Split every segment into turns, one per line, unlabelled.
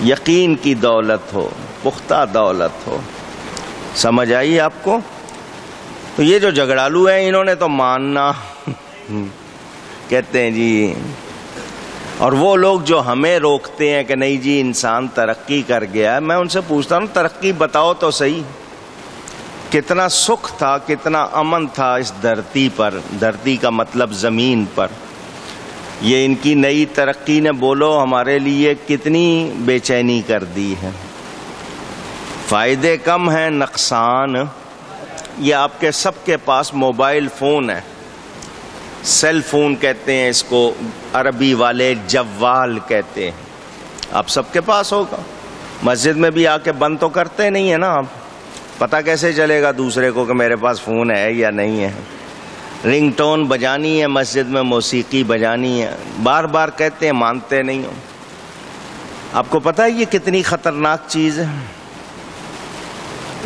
یقین کی دولت ہو، پختہ دولت ہو. سمجھ آئی آپ کو؟ تو یہ جو جھگڑالو ہیں انہوں نے تو ماننا کہتے ہیں جی. اور وہ لوگ جو ہمیں روکتے ہیں کہ نہیں جی انسان ترقی کر گیا ہے، میں ان سے پوچھتا ہوں ترقی بتاؤ تو صحیح. کتنا سکھ تھا، کتنا امن تھا اس دھرتی پر، دھرتی کا مطلب زمین پر. یہ ان کی نئی ترقی نے بولو ہمارے لیے کتنی بے چینی کر دی ہے. فائدے کم ہیں، نقصان. یہ آپ کے سب کے پاس موبائل فون ہے، سیل فون کہتے ہیں اس کو، عربی والے جوال کہتے ہیں. آپ سب کے پاس ہوگا. مسجد میں بھی آ کے بند تو کرتے نہیں ہیں نا آپ. پتہ کیسے چلے گا دوسرے کو کہ میرے پاس فون ہے یا نہیں ہے؟ رنگ ٹون بجانی ہے، مسجد میں موسیقی بجانی ہے. بار بار کہتے ہیں، مانتے نہیں ہو. آپ کو پتہ ہے یہ کتنی خطرناک چیز ہے؟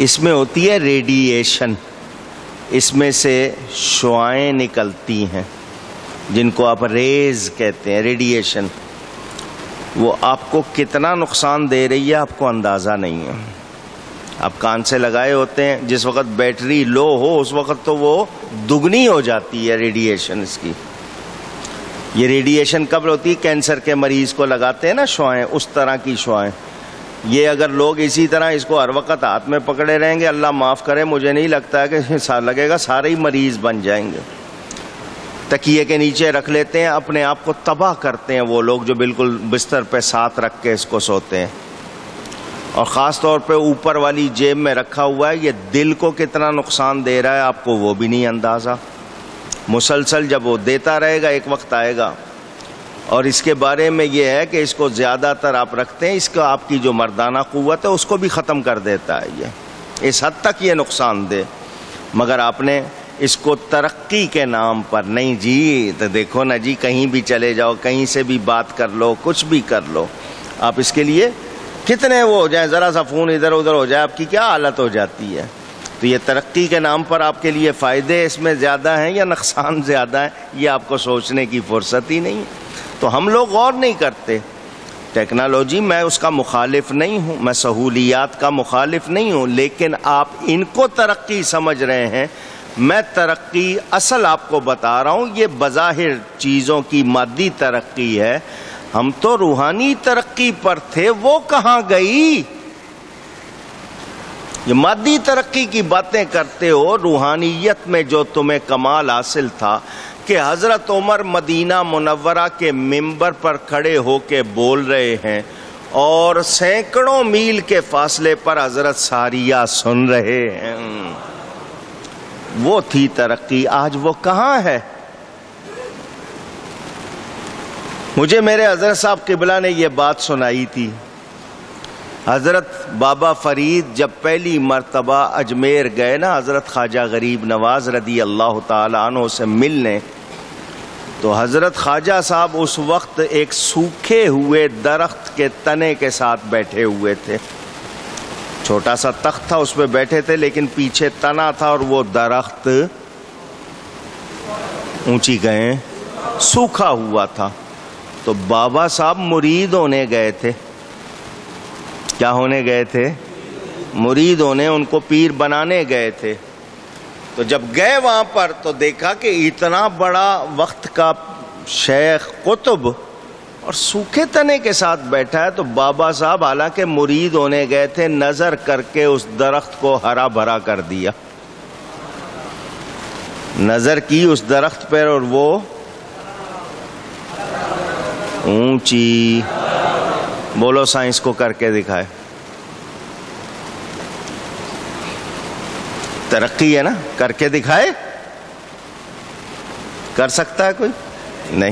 اس میں ہوتی ہے ریڈیشن. اس میں سے شعاعیں نکلتی ہیں جن کو آپ ریز کہتے ہیں، ریڈیشن. وہ آپ کو کتنا نقصان دے رہی ہے آپ کو اندازہ نہیں ہے. آپ کان سے لگائے ہوتے ہیں، جس وقت بیٹری لو ہو اس وقت تو وہ دگنی ہو جاتی ہے ریڈیشن اس کی. یہ ریڈیشن کب ہوتی ہے؟ کینسر کے مریض کو لگاتے ہیں نا شعاعیں، اس طرح کی شعاعیں. یہ اگر لوگ اسی طرح اس کو ہر وقت ہاتھ میں پکڑے رہیں گے، اللہ معاف کرے، مجھے نہیں لگتا ہے کہ لگے گا سارے ہی مریض بن جائیں گے. تکیے کے نیچے رکھ لیتے ہیں، اپنے آپ کو تباہ کرتے ہیں وہ لوگ جو بالکل بستر پہ ساتھ رکھ کے اس کو سوتے ہیں. اور خاص طور پہ اوپر والی جیب میں رکھا ہوا ہے. یہ دل کو کتنا نقصان دے رہا ہے آپ کو وہ بھی نہیں اندازہ. مسلسل جب وہ دیتا رہے گا ایک وقت آئے گا. اور اس کے بارے میں یہ ہے کہ اس کو زیادہ تر آپ رکھتے ہیں، اس کا آپ کی جو مردانہ قوت ہے اس کو بھی ختم کر دیتا ہے. یہ اس حد تک یہ نقصان دے. مگر آپ نے اس کو ترقی کے نام پر نہیں جی. تو دیکھو نا جی، کہیں بھی چلے جاؤ، کہیں سے بھی بات کر لو، کچھ بھی کر لو، آپ اس کے لیے کتنے وہ ہو جائیں، ذرا سا فون ادھر ادھر ہو جائے آپ کی کیا حالت ہو جاتی ہے. تو یہ ترقی کے نام پر آپ کے لیے فائدے اس میں زیادہ ہیں یا نقصان زیادہ ہیں، یہ آپ کو سوچنے کی فرصت ہی نہیں. تو ہم لوگ غور نہیں کرتے. ٹیکنالوجی میں اس کا مخالف نہیں ہوں، میں سہولیات کا مخالف نہیں ہوں، لیکن آپ ان کو ترقی سمجھ رہے ہیں. میں ترقی اصل آپ کو بتا رہا ہوں، یہ بظاہر چیزوں کی مادی ترقی ہے. ہم تو روحانی ترقی پر تھے، وہ کہاں گئی؟ یہ مادی ترقی کی باتیں کرتے ہو. روحانیت میں جو تمہیں کمال حاصل تھا کہ حضرت عمر مدینہ منورہ کے ممبر پر کھڑے ہو کے بول رہے ہیں اور سینکڑوں میل کے فاصلے پر حضرت ساریہ سن رہے ہیں. وہ تھی ترقی. آج وہ کہاں ہے؟ مجھے میرے حضرت صاحب قبلہ نے یہ بات سنائی تھی. حضرت بابا فرید جب پہلی مرتبہ اجمیر گئے نا حضرت خواجہ غریب نواز رضی اللہ تعالی عنہ سے ملنے، تو حضرت خواجہ صاحب اس وقت ایک سوکھے ہوئے درخت کے تنے کے ساتھ بیٹھے ہوئے تھے. چھوٹا سا تخت تھا، اس پہ بیٹھے تھے، لیکن پیچھے تنا تھا اور وہ درخت اونچی گئے سوکھا ہوا تھا. تو بابا صاحب مرید ہونے گئے تھے. کیا ہونے گئے تھے؟ مرید ہونے، ان کو پیر بنانے گئے تھے. تو جب گئے وہاں پر تو دیکھا کہ اتنا بڑا وقت کا شیخ قطب اور سوکھے تنے کے ساتھ بیٹھا ہے. تو بابا صاحب حالانکہ مرید ہونے گئے تھے، نظر کر کے اس درخت کو ہرا بھرا کر دیا. نظر کی اس درخت پر اور وہ اونچی. بولو سائنس کو کر کے دکھائے. ترقی ہے نا، کر کے دکھائے. کر سکتا ہے کوئی؟ نہیں.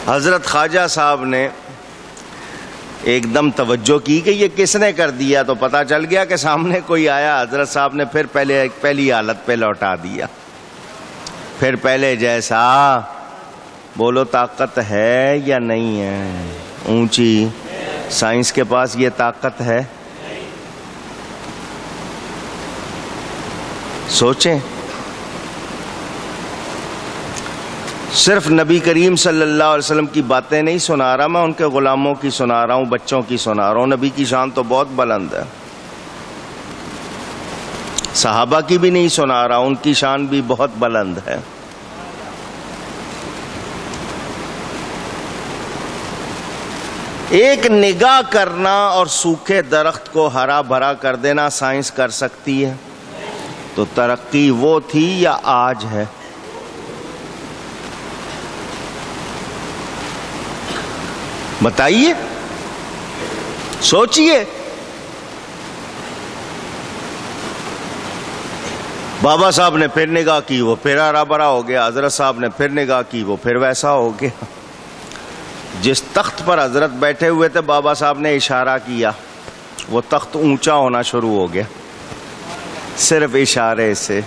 حضرت خواجہ صاحب نے ایک دم توجہ کی کہ یہ کس نے کر دیا. تو پتہ چل گیا کہ سامنے کوئی آیا. حضرت صاحب نے پھر پہلی حالت پہ لوٹا دیا. پھر پہلے جیسا. بولو طاقت ہے یا نہیں ہے؟ اونچی. سائنس کے پاس یہ طاقت ہے؟ سوچیں. صرف نبی کریم صلی اللہ علیہ وسلم کی باتیں نہیں سنا رہا میں، ان کے غلاموں کی سنا رہا ہوں، بچوں کی سنا رہا ہوں۔ نبی کی شان تو بہت بلند ہے، صحابہ کی بھی نہیں سنا رہا، ان کی شان بھی بہت بلند ہے۔ ایک نگاہ کرنا اور سوکھے درخت کو ہرا بھرا کر دینا سائنس کر سکتی ہے؟ تو ترقی وہ تھی یا آج ہے؟ بتائیے، سوچئے۔ بابا صاحب نے پھر نگاہ کی، وہ پھر ہرا بھرا ہو گیا، حضرت صاحب نے پھر نگاہ کی، وہ پھر ویسا ہو گیا۔ جس تخت پر حضرت بیٹھے ہوئے تھے بابا صاحب نے اشارہ کیا، وہ تخت اونچا ہونا شروع ہو گیا، صرف اشارے سے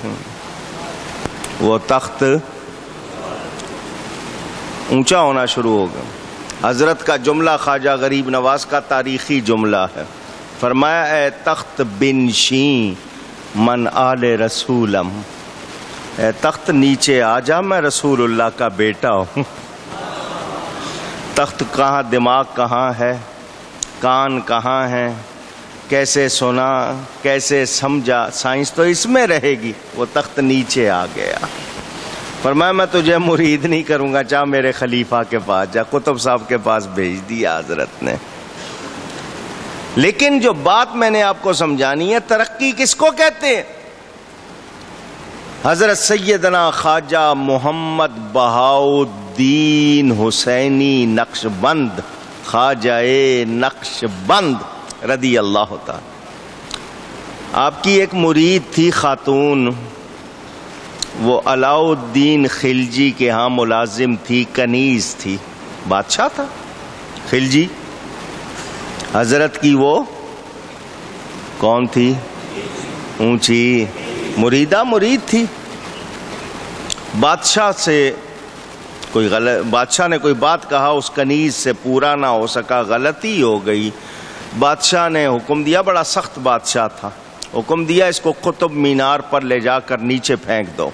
وہ تخت اونچا ہونا شروع ہو گیا۔ حضرت کا جملہ خواجہ غریب نواز کا تاریخی جملہ ہے، فرمایا اے تخت بنشین من آل رسولم، اے تخت نیچے آ جا، میں رسول اللہ کا بیٹا ہوں۔ تخت کہاں، دماغ کہاں ہے، کان کہاں ہے، کیسے سنا، کیسے سمجھا، سائنس تو اس میں رہے گی۔ وہ تخت نیچے آ گیا، فرمایا میں تجھے مرید نہیں کروں گا، جا میرے خلیفہ کے پاس جا، قطب صاحب کے پاس بھیج دیا حضرت نے۔ لیکن جو بات میں نے آپ کو سمجھانی ہے، ترقی کس کو کہتے ہیں؟ حضرت سیدنا خواجہ محمد بہاؤالدین حسینی نقشبند، خواجہ نقشبند رضی اللہ تعالی، آپ کی ایک مرید تھی خاتون، وہ علاء الدین خلجی کے ہاں ملازم تھی، کنیز تھی، بادشاہ تھا خلجی۔ حضرت کی وہ کون تھی؟ اونچی مرید تھی۔ بادشاہ سے بادشاہ نے کوئی بات کہا، اس کنیز سے پورا نہ ہو سکا، غلطی ہو گئی۔ بادشاہ نے حکم دیا، بڑا سخت بادشاہ تھا، حکم دیا اس کو قطب مینار پر لے جا کر نیچے پھینک دو۔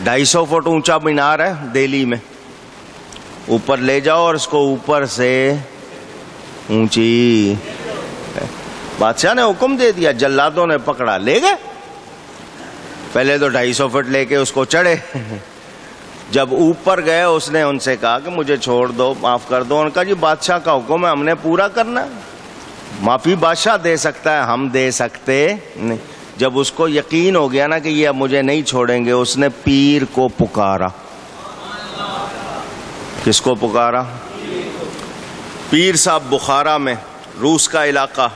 250 فٹ اونچا مینار ہے دہلی میں، اوپر لے جاؤ اور اس کو اوپر سے اونچی۔ بادشاہ نے حکم دے دیا، جلادوں نے پکڑا، لے گئے۔ پہلے تو 250 فٹ لے کے اس کو چڑھے، جب اوپر گئے اس نے ان سے کہا کہ مجھے چھوڑ دو، معاف کر دو۔ ان کا جی بادشاہ کا حکم ہے، ہم نے پورا کرنا ہے، معافی بادشاہ دے سکتا ہے، ہم دے سکتے نہیں۔ جب اس کو یقین ہو گیا نا کہ یہ مجھے نہیں چھوڑیں گے، اس نے پیر کو پکارا۔ کس کو پکارا؟ پیر صاحب بخارا میں، روس کا علاقہ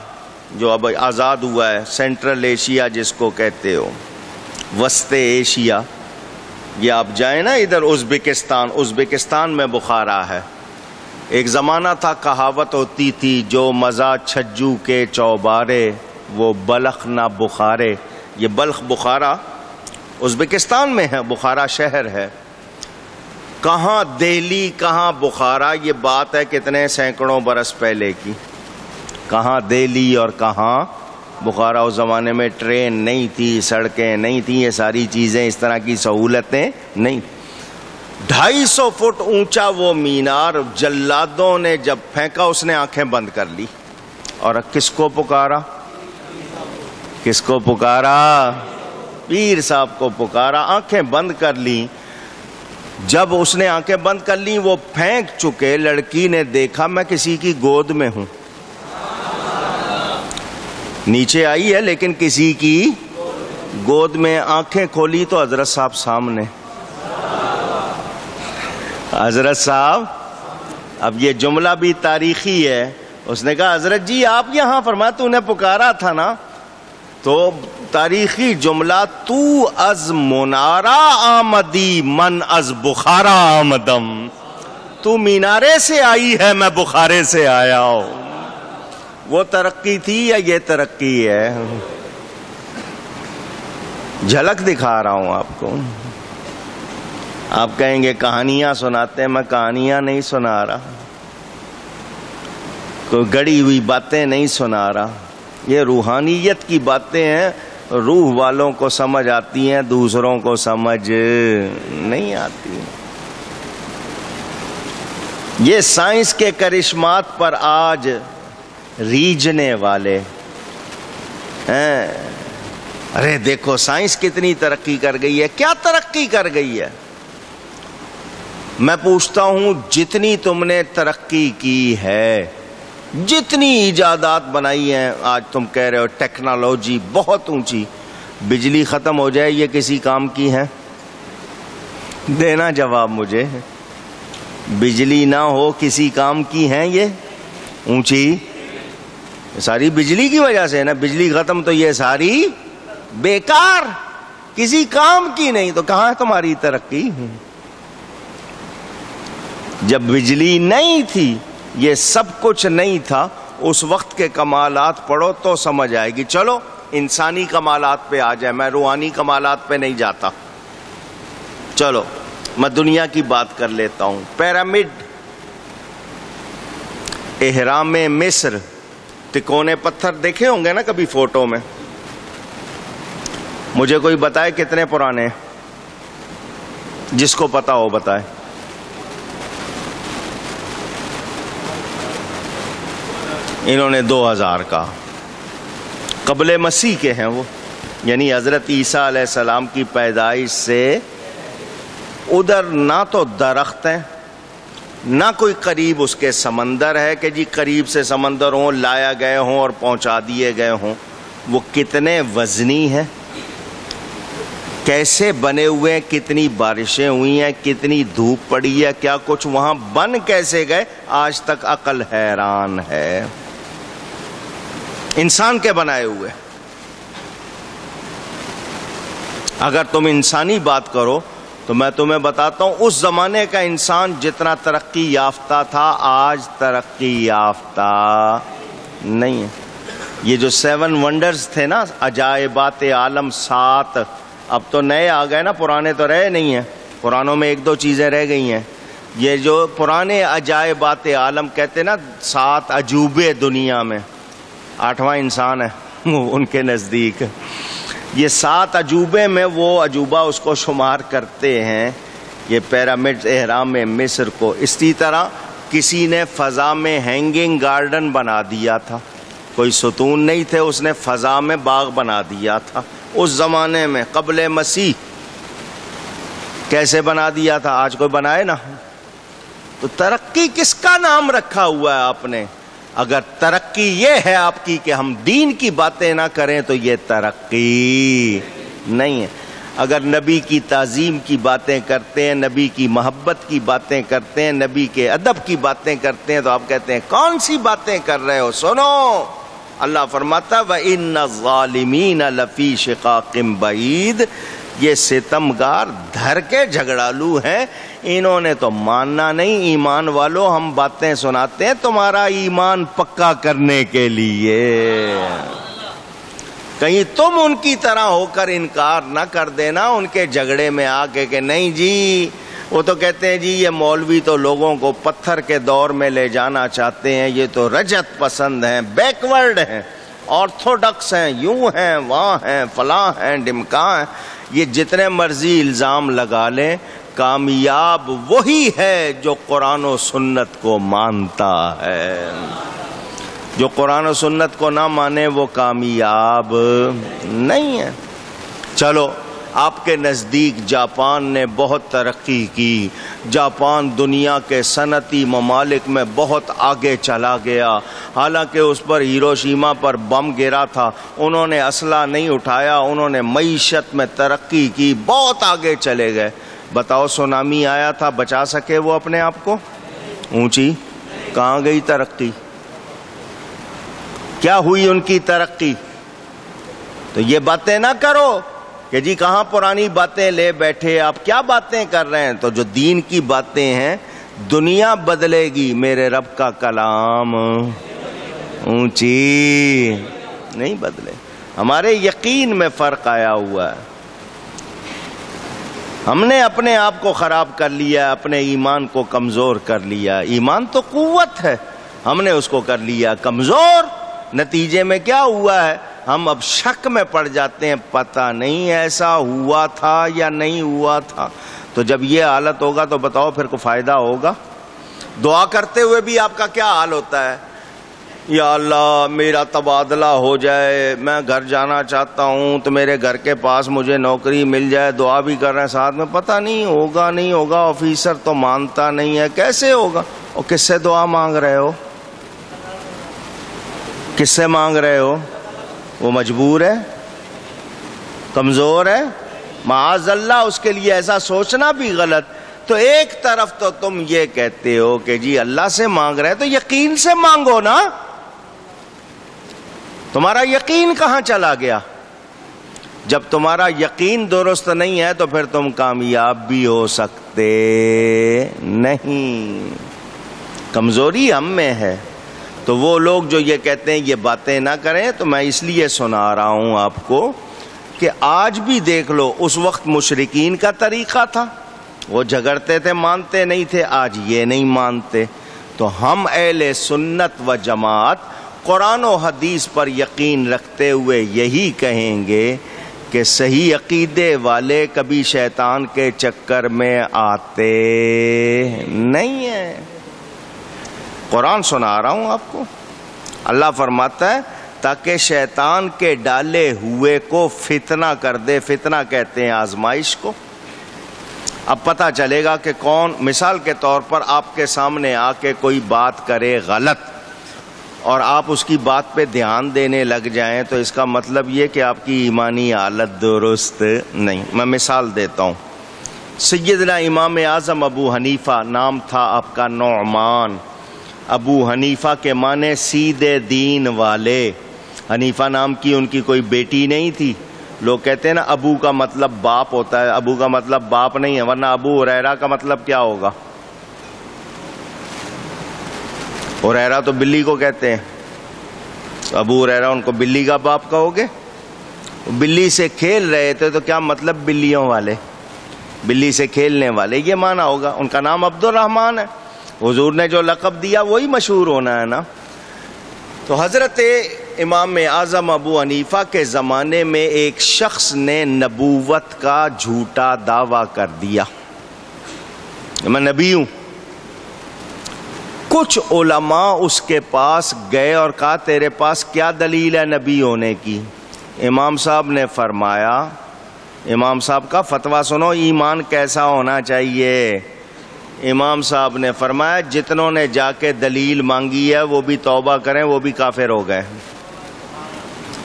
جو اب آزاد ہوا ہے، سینٹرل ایشیا جس کو کہتے ہو، وسط ایشیا، یہ آپ جائیں نا ادھر ازبکستان میں بخارا ہے۔ ایک زمانہ تھا، کہاوت ہوتی تھی، جو مزہ چھجو کے چوبارے وہ بلخ نہ بخارے۔ یہ بلخ بخارا ازبکستان میں ہے، بخارا شہر ہے۔ کہاں دہلی کہاں بخارا، یہ بات ہے کتنے سینکڑوں برس پہلے کی۔ کہاں دہلی اور کہاں بخارا۔ اس زمانے میں ٹرین نہیں تھی، سڑکیں نہیں تھیں، یہ ساری چیزیں، اس طرح کی سہولتیں نہیں۔ 250 فٹ اونچا وہ مینار، جلادوں نے جب پھینکا اس نے آنکھیں بند کر لی، اور کس کو پکارا؟ کس کو پکارا؟ پیر صاحب کو پکارا، آنکھیں بند کر لی۔ جب اس نے آنکھیں بند کر لی، وہ پھینک چکے، لڑکی نے دیکھا میں کسی کی گود میں ہوں، نیچے آئی ہے لیکن کسی کی گود میں۔ آنکھیں کھولی تو حضرت صاحب سامنے۔ حضرت صاحب، اب یہ جملہ بھی تاریخی ہے، اس نے کہا حضرت جی آپ یہاں، فرمایا تو نے پکارا تھا نا، تو تاریخی جملہ، تو از منارہ آمدی من از بخارا آمدم، تو مینارے سے آئی ہے میں بخارے سے آیا ہوں۔ وہ ترقی تھی یا یہ ترقی ہے؟ جھلک دکھا رہا ہوں آپ کو۔ آپ کہیں گے کہانیاں سناتے ہیں، میں کہانیاں نہیں سنا رہا، کوئی گڑی ہوئی باتیں نہیں سنا رہا، یہ روحانیت کی باتیں ہیں، روح والوں کو سمجھ آتی ہیں، دوسروں کو سمجھ نہیں آتی۔ یہ سائنس کے کرشمات پر آج ریجھنے والے ہیں. ارے دیکھو سائنس کتنی ترقی کر گئی ہے. کیا ترقی کر گئی ہے؟ میں پوچھتا ہوں جتنی تم نے ترقی کی ہے، جتنی ایجادات بنائی ہیں، آج تم کہہ رہے ہو ٹیکنالوجی بہت اونچی، بجلی ختم ہو جائے یہ کسی کام کی ہے؟ دینا جواب مجھے. بجلی نہ ہو کسی کام کی ہیں یہ اونچی؟ ساری بجلی کی وجہ سے ہے نا. بجلی ختم تو یہ ساری بیکار، کسی کام کی نہیں. تو کہاں ہے تمہاری ترقی؟ جب بجلی نہیں تھی، یہ سب کچھ نہیں تھا، اس وقت کے کمالات پڑھو تو سمجھ آئے گی. چلو انسانی کمالات پہ آ جائے، میں روحانی کمالات پہ نہیں جاتا. چلو میں دنیا کی بات کر لیتا ہوں. پیرامڈ، اہرام مصر، تکونے پتھر دیکھے ہوں گے نا کبھی فوٹو میں. مجھے کوئی بتائے کتنے پرانے ہیں؟ جس کو پتا ہو بتائے. انہوں نے 2000 کا، قبل مسیح کے ہیں وہ، یعنی حضرت عیسیٰ علیہ السلام کی پیدائش سے ادھر نہ تو درخت ہیں، نہ کوئی قریب اس کے سمندر ہے کہ جی قریب سے سمندر ہوں، لایا گئے ہوں اور پہنچا دیے گئے ہوں. وہ کتنے وزنی ہیں، کیسے بنے ہوئے ہیں، کتنی بارشیں ہوئی ہیں، کتنی دھوپ پڑی ہے، کیا کچھ وہاں بن کیسے گئے، آج تک عقل حیران ہے. انسان کے بنائے ہوئے. اگر تم انسانی بات کرو تو میں تمہیں بتاتا ہوں اس زمانے کا انسان جتنا ترقی یافتہ تھا آج ترقی یافتہ نہیں ہے. یہ جو 7 ونڈرز تھے نا، عجائبات عالم 7، اب تو نئے آ گئے نا، پرانے تو رہے نہیں ہیں. پرانوں میں 1-2 چیزیں رہ گئی ہیں. یہ جو پرانے عجائبات عالم کہتے نا، 7 عجوبے دنیا میں، 8واں انسان ہے ان کے نزدیک. یہ 7 عجوبے میں وہ عجوبہ اس کو شمار کرتے ہیں، یہ پیرامڈ اہرام مصر کو. اسی طرح کسی نے فضا میں ہینگنگ گارڈن بنا دیا تھا. کوئی ستون نہیں تھے، اس نے فضا میں باغ بنا دیا تھا اس زمانے میں قبل مسیح. کیسے بنا دیا تھا؟ آج کوئی بنائے نا. تو ترقی کس کا نام رکھا ہوا ہے آپ نے؟ اگر ترقی یہ ہے آپ کی کہ ہم دین کی باتیں نہ کریں تو یہ ترقی نہیں ہے. اگر نبی کی تعظیم کی باتیں کرتے ہیں، نبی کی محبت کی باتیں کرتے ہیں، نبی کے ادب کی باتیں کرتے ہیں، تو آپ کہتے ہیں کون سی باتیں کر رہے ہو؟ سنو، اللہ فرماتا وَإِنَّ الظَّالِمِينَ لَفِي شِقَاقٍ بَعِيدٍ. یہ ستمگار دھر کے جھگڑالو ہیں، انہوں نے تو ماننا نہیں. ایمان والو، ہم باتیں سناتے ہیں تمہارا ایمان پکا کرنے کے لیے. کہیں تم ان کی طرح ہو کر انکار نہ کر دینا ان کے جھگڑے میں آ کے کہ نہیں جی، وہ تو کہتے ہیں جی یہ مولوی تو لوگوں کو پتھر کے دور میں لے جانا چاہتے ہیں، یہ تو رجت پسند ہیں، بیکورڈ ہیں، آرتھوڈکس ہیں، یوں ہیں، وہاں ہیں، فلاں ہیں، ڈمکاں ہیں. یہ جتنے مرضی الزام لگا لیں، کامیاب وہی ہے جو قرآن و سنت کو مانتا ہے. جو قرآن و سنت کو نہ مانے وہ کامیاب نہیں ہے. چلو آپ کے نزدیک جاپان نے بہت ترقی کی، جاپان دنیا کے صنعتی ممالک میں بہت آگے چلا گیا، حالانکہ اس پر ہیروشیما پر بم گرا تھا، انہوں نے اسلحہ نہیں اٹھایا، انہوں نے معیشت میں ترقی کی، بہت آگے چلے گئے. بتاؤ سونامی آیا تھا، بچا سکے وہ اپنے آپ کو؟ اونچی کہاں گئی ترقی؟ کیا ہوئی ان کی ترقی؟ تو یہ باتیں نہ کرو کہ جی کہاں پرانی باتیں لے بیٹھے، آپ کیا باتیں کر رہے ہیں. تو جو دین کی باتیں ہیں، دنیا بدلے گی، میرے رب کا کلام اونچی نہیں بدلے. ہمارے یقین میں فرق آیا ہوا ہے. ہم نے اپنے آپ کو خراب کر لیا، اپنے ایمان کو کمزور کر لیا. ایمان تو قوت ہے، ہم نے اس کو کر لیا کمزور. نتیجے میں کیا ہوا ہے؟ ہم اب شک میں پڑ جاتے ہیں، پتہ نہیں ایسا ہوا تھا یا نہیں ہوا تھا. تو جب یہ حالت ہوگا تو بتاؤ پھر کو فائدہ ہوگا؟ دعا کرتے ہوئے بھی آپ کا کیا حال ہوتا ہے؟ یا اللہ میرا تبادلہ ہو جائے، میں گھر جانا چاہتا ہوں تو میرے گھر کے پاس مجھے نوکری مل جائے، دعا بھی کر رہے ہیں ساتھ میں، پتہ نہیں ہوگا نہیں ہوگا، آفیسر تو مانتا نہیں ہے، کیسے ہوگا؟ اور کس سے دعا مانگ رہے ہو؟ کس سے مانگ رہے ہو؟ وہ مجبور ہے، کمزور ہے، معاذ اللہ، اس کے لیے ایسا سوچنا بھی غلط۔ تو ایک طرف تو تم یہ کہتے ہو کہ جی اللہ سے مانگ رہے تو یقین سے مانگو نا، تمہارا یقین کہاں چلا گیا؟ جب تمہارا یقین درست نہیں ہے تو پھر تم کامیاب بھی ہو سکتے نہیں، کمزوری ہم میں ہے۔ تو وہ لوگ جو یہ کہتے ہیں یہ باتیں نہ کریں، تو میں اس لیے سنا رہا ہوں آپ کو کہ آج بھی دیکھ لو، اس وقت مشرکین کا طریقہ تھا، وہ جھگڑتے تھے، مانتے نہیں تھے، آج یہ نہیں مانتے۔ تو ہم اہل سنت و جماعت قرآن و حدیث پر یقین رکھتے ہوئے یہی کہیں گے کہ صحیح عقیدے والے کبھی شیطان کے چکر میں آتے نہیں ہیں۔ قرآن سنا رہا ہوں آپ کو، اللہ فرماتا ہے تاکہ شیطان کے ڈالے ہوئے کو فتنہ کر دے، فتنہ کہتے ہیں آزمائش کو۔ اب پتہ چلے گا کہ کون، مثال کے طور پر آپ کے سامنے آ کے کوئی بات کرے غلط اور آپ اس کی بات پہ دھیان دینے لگ جائیں تو اس کا مطلب یہ کہ آپ کی ایمانی حالت درست نہیں۔ میں مثال دیتا ہوں، سیدنا امام اعظم ابو حنیفہ، نام تھا آپ کا نعمان۔ ابو حنیفہ کے معنی سیدھے دین والے، حنیفہ نام کی ان کی کوئی بیٹی نہیں تھی۔ لوگ کہتے ہیں نا ابو کا مطلب باپ ہوتا ہے، ابو کا مطلب باپ نہیں ہے، ورنہ ابو ہریرہ کا مطلب کیا ہوگا؟ ہریرہ تو بلی کو کہتے ہیں، ابو ہریرہ ان کو بلی کا باپ کہو گے؟ بلی سے کھیل رہے تھے تو کیا مطلب بلیوں والے، بلی سے کھیلنے والے، یہ معنی ہوگا۔ ان کا نام عبد الرحمن ہے، حضور نے جو لقب دیا وہی مشہور ہونا ہے نا۔ تو حضرت امام اعظم ابو حنیفہ کے زمانے میں ایک شخص نے نبوت کا جھوٹا دعویٰ کر دیا، میں نبی ہوں۔ کچھ علماء اس کے پاس گئے اور کہا تیرے پاس کیا دلیل ہے نبی ہونے کی؟ امام صاحب نے فرمایا، امام صاحب کا فتویٰ سنو ایمان کیسا ہونا چاہیے۔ امام صاحب نے فرمایا جتنوں نے جا کے دلیل مانگی ہے وہ بھی توبہ کریں، وہ بھی کافر ہو گئے۔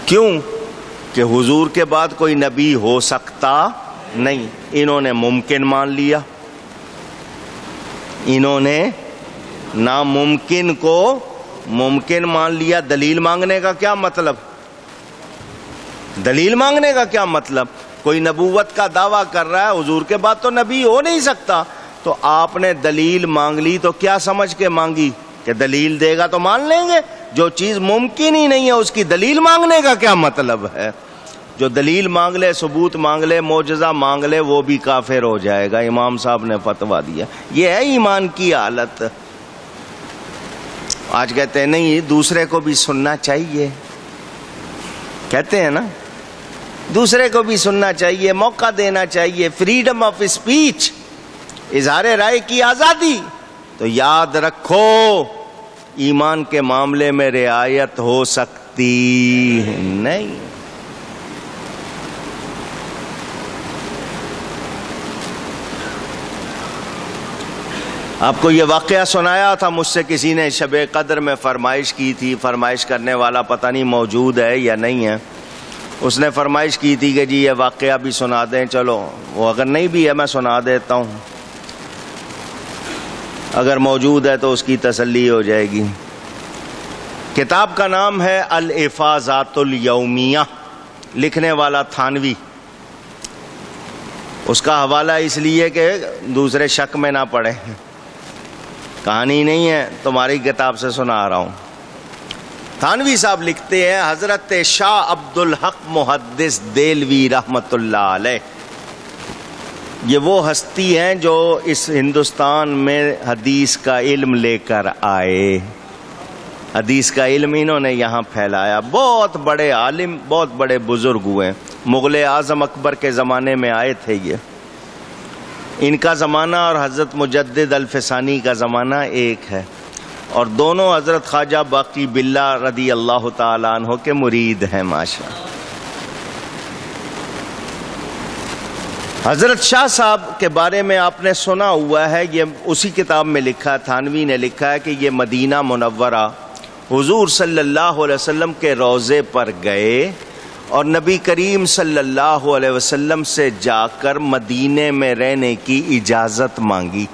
کیوں؟ کہ حضور کے بعد کوئی نبی ہو سکتا نہیں، انہوں نے ممکن مان لیا، انہوں نے ناممکن کو ممکن مان لیا۔ دلیل مانگنے کا کیا مطلب؟ دلیل مانگنے کا کیا مطلب؟ کوئی نبوت کا دعویٰ کر رہا ہے، حضور کے بعد تو نبی ہو نہیں سکتا، تو آپ نے دلیل مانگ لی تو کیا سمجھ کے مانگی کہ دلیل دے گا تو مان لیں گے؟ جو چیز ممکن ہی نہیں ہے اس کی دلیل مانگنے کا کیا مطلب ہے؟ جو دلیل مانگ لے، ثبوت مانگ لے، معجزہ مانگ لے، وہ بھی کافر ہو جائے گا۔ امام صاحب نے فتویٰ دیا۔ یہ ہے ایمان کی حالت۔ آج کہتے ہیں نہیں دوسرے کو بھی سننا چاہیے، کہتے ہیں نا دوسرے کو بھی سننا چاہیے، موقع دینا چاہیے، فریڈم آف اسپیچ، اظہار رائے کی آزادی۔ تو یاد رکھو ایمان کے معاملے میں رعایت ہو سکتی نہیں۔ آپ کو یہ واقعہ سنایا تھا، مجھ سے کسی نے شب قدر میں فرمائش کی تھی، فرمائش کرنے والا پتہ نہیں موجود ہے یا نہیں ہے، اس نے فرمائش کی تھی کہ جی یہ واقعہ بھی سنا دیں۔ چلو وہ اگر نہیں بھی ہے میں سنا دیتا ہوں، اگر موجود ہے تو اس کی تسلی ہو جائے گی۔ کتاب کا نام ہے الافاضات الیومیہ، لکھنے والا تھانوی۔ اس کا حوالہ اس لیے کہ دوسرے شک میں نہ پڑے، کہانی نہیں ہے، تمہاری کتاب سے سنا رہا ہوں۔ تھانوی صاحب لکھتے ہیں حضرت شاہ عبد الحق محدث دہلوی رحمت اللہ علیہ، یہ وہ ہستی ہیں جو اس ہندوستان میں حدیث کا علم لے کر آئے، حدیث کا علم انہوں نے یہاں پھیلایا۔ بہت بڑے عالم، بہت بڑے بزرگ ہوئے، مغل اعظم اکبر کے زمانے میں آئے تھے یہ۔ ان کا زمانہ اور حضرت مجدد الفسانی کا زمانہ ایک ہے، اور دونوں حضرت خواجہ باقی باللہ رضی اللہ تعالیٰ عنہ کے مرید ہیں ماشاءاللہ۔ حضرت شاہ صاحب کے بارے میں آپ نے سنا ہوا ہے، یہ اسی کتاب میں لکھا ہے، تھانوی نے لکھا ہے کہ یہ مدینہ منورہ حضور صلی اللہ علیہ وسلم کے روضے پر گئے اور نبی کریم صلی اللہ علیہ وسلم سے جا کر مدینے میں رہنے کی اجازت مانگی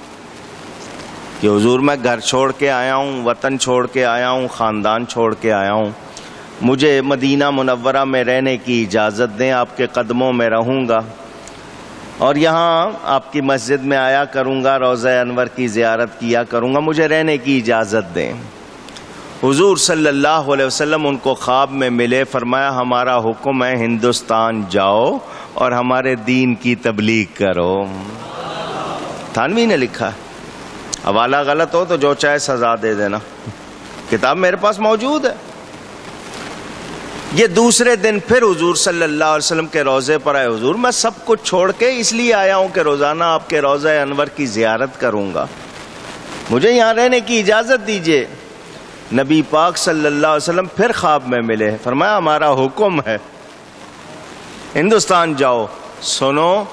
کہ حضور میں گھر چھوڑ کے آیا ہوں، وطن چھوڑ کے آیا ہوں، خاندان چھوڑ کے آیا ہوں، مجھے مدینہ منورہ میں رہنے کی اجازت دیں، آپ کے قدموں میں رہوں گا اور یہاں آپ کی مسجد میں آیا کروں گا، روضہ انور کی زیارت کیا کروں گا، مجھے رہنے کی اجازت دیں۔ حضور صلی اللہ علیہ وسلم ان کو خواب میں ملے، فرمایا ہمارا حکم ہے ہندوستان جاؤ اور ہمارے دین کی تبلیغ کرو۔ تھانوی نے لکھا ہے، حوالہ غلط ہو تو جو چاہے سزا دے دینا، کتاب میرے پاس موجود ہے۔ یہ دوسرے دن پھر حضور صلی اللہ علیہ وسلم کے روضے پر آئے، حضور میں سب کچھ چھوڑ کے اس لیے آیا ہوں کہ روزانہ آپ کے روضہ انور کی زیارت کروں گا، مجھے یہاں رہنے کی اجازت دیجیے۔ نبی پاک صلی اللہ علیہ وسلم پھر خواب میں ملے، فرمایا ہمارا حکم ہے ہندوستان جاؤ، سنو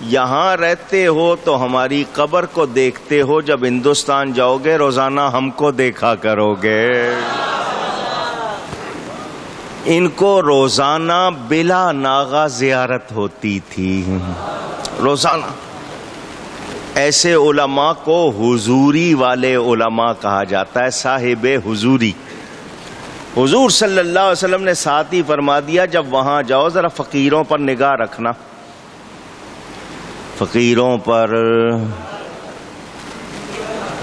یہاں رہتے ہو تو ہماری قبر کو دیکھتے ہو، جب ہندوستان جاؤ گے روزانہ ہم کو دیکھا کرو گے۔ ان کو روزانہ بلا ناغہ زیارت ہوتی تھی، روزانہ۔ ایسے علماء کو حضوری والے علماء کہا جاتا ہے، صاحب حضوری۔ حضور صلی اللہ علیہ وسلم نے ساتھ ہی فرما دیا جب وہاں جاؤ ذرا فقیروں پر نگاہ رکھنا، فقیروں پر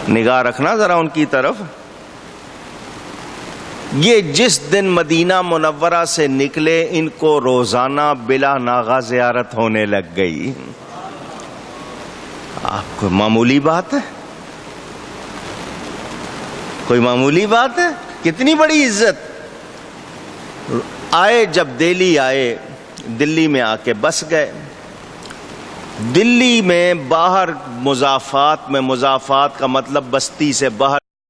نگاہ رکھنا ذرا ان کی طرف۔ یہ جس دن مدینہ منورہ سے نکلے ان کو روزانہ بلا ناغہ زیارت ہونے لگ گئی۔ آپ کو معمولی بات ہے؟ کوئی معمولی بات ہے؟ کتنی بڑی عزت۔ آئے جب دہلی آئے، دلی میں آ کے بس گئے۔ دلی میں باہر مضافات میں، مضافات کا مطلب بستی سے باہر